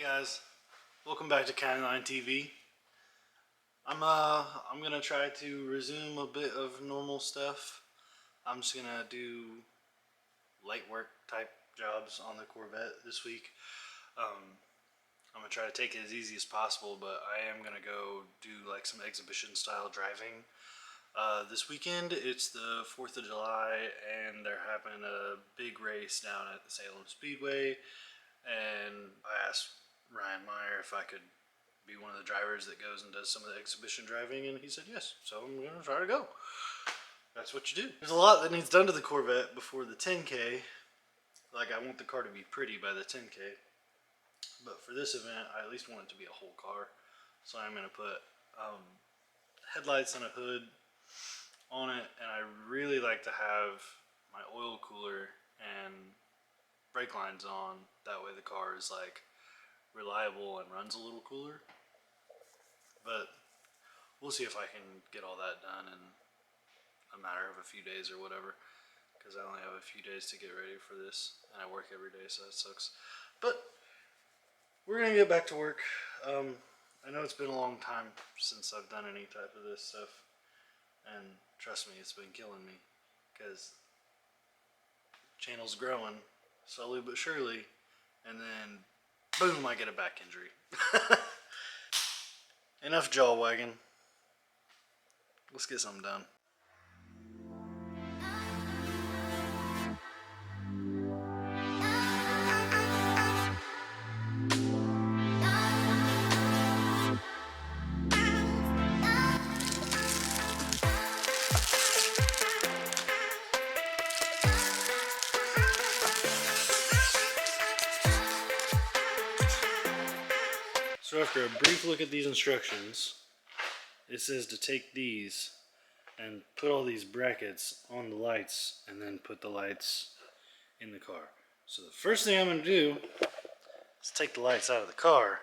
Hey guys, welcome back to CountyLine TV. I'm gonna try to resume a bit of normal stuff. I'm just gonna do light work type jobs on the Corvette this week. I'm gonna try to take it as easy as possible, but I am gonna go do like some exhibition style driving. This weekend it's the 4th of July and they're having a big race down at the Salem Speedway, and I asked Ryan Meyer if I could be one of the drivers that goes and does some of the exhibition driving, and he said yes, so I'm going to try to go. That's what you do. There's a lot that needs done to the Corvette before the 10K. Like, I want the car to be pretty by the 10K, but for this event I at least want it to be a whole car, so I'm going to put headlights and a hood on it, and I really like to have my oil cooler and brake lines on. That way the car is like reliable and runs a little cooler. But we'll see if I can get all that done in a matter of a few days or whatever, because I only have a few days to get ready for this and I work every day, so that sucks. But we're gonna get back to work. I know it's been a long time since I've done any type of this stuff, and trust me, it's been killing me, because channel's growing slowly but surely, and then boom, I get a back injury. Enough jaw wagging. Let's get something done. So after a brief look at these instructions, it says to take these and put all these brackets on the lights and then put the lights in the car. So the first thing I'm going to do is take the lights out of the car,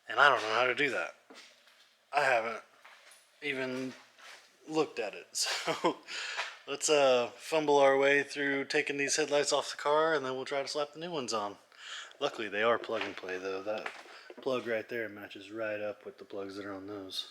and I don't know how to do that. I haven't even looked at it. So let's fumble our way through taking these headlights off the car, and then we'll try to slap the new ones on. Luckily they are plug and play though. That plug right there matches right up with the plugs that are on those.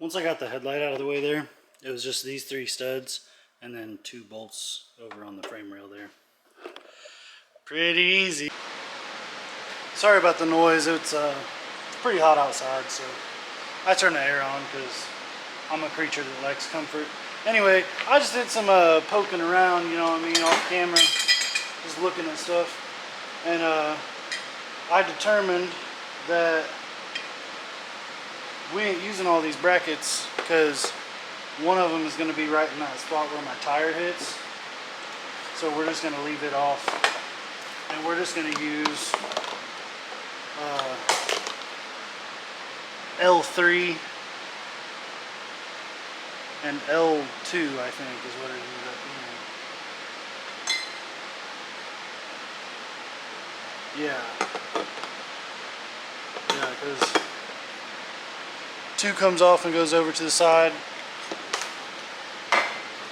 Once I got the headlight out of the way there, it was just these 3 studs and then 2 bolts over on the frame rail there. Pretty easy. Sorry about the noise. It's pretty hot outside, so I turned the air on because I'm a creature that likes comfort. Anyway, I just did some poking around, you know what I mean, off camera, just looking at stuff, and I determined that we ain't using all these brackets because one of them is going to be right in that spot where my tire hits. So we're just going to leave it off, and we're just going to use L3 and L2, I think is what it ended up being. Yeah. Yeah, because 2 comes off and goes over to the side.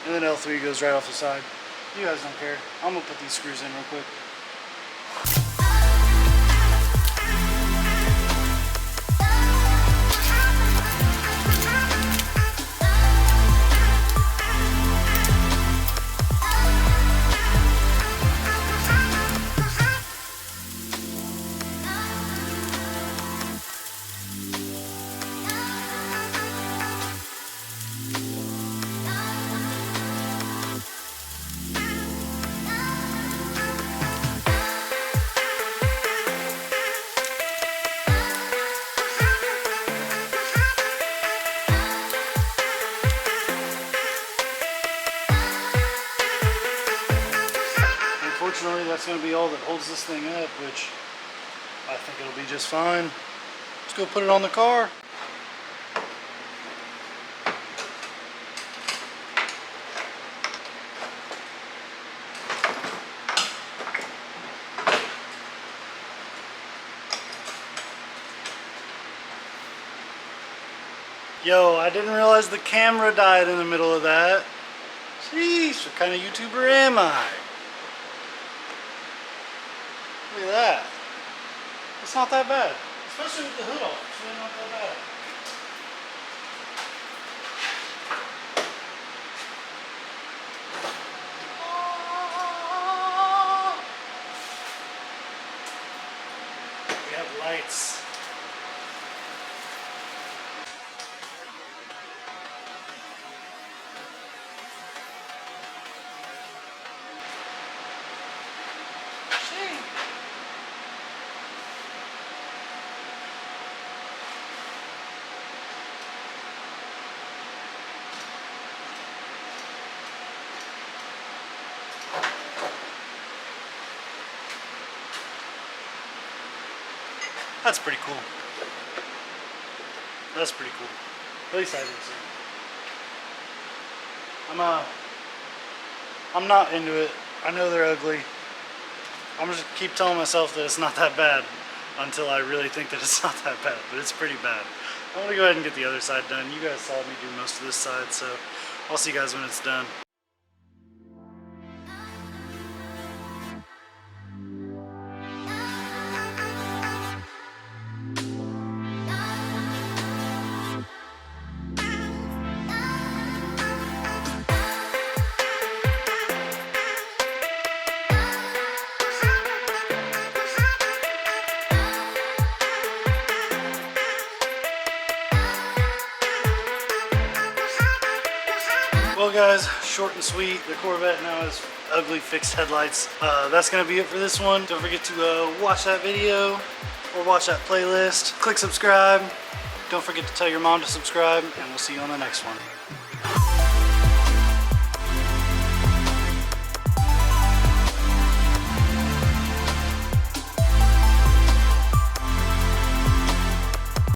And then L3 goes right off the side. You guys don't care. I'm gonna put these screws in real quick. Unfortunately, that's going to be all that holds this thing up, which I think it'll be just fine. Let's go put it on the car. Yo, I didn't realize the camera died in the middle of that. Jeez, what kind of YouTuber am I? Look at that. It's not that bad. Especially with the hood off. It's really not that bad. We have lights. That's pretty cool. That's pretty cool. At least I think so. I'm not into it. I know they're ugly. I'm just keep telling myself that it's not that bad until I really think that it's not that bad, but it's pretty bad. I'm gonna go ahead and get the other side done. You guys saw me do most of this side, so I'll see you guys when it's done. Well guys, short and sweet, the Corvette now has ugly fixed headlights. That's going to be it for this one. Don't forget to watch that video or watch that playlist. Click subscribe. Don't forget to tell your mom to subscribe, and we'll see you on the next one.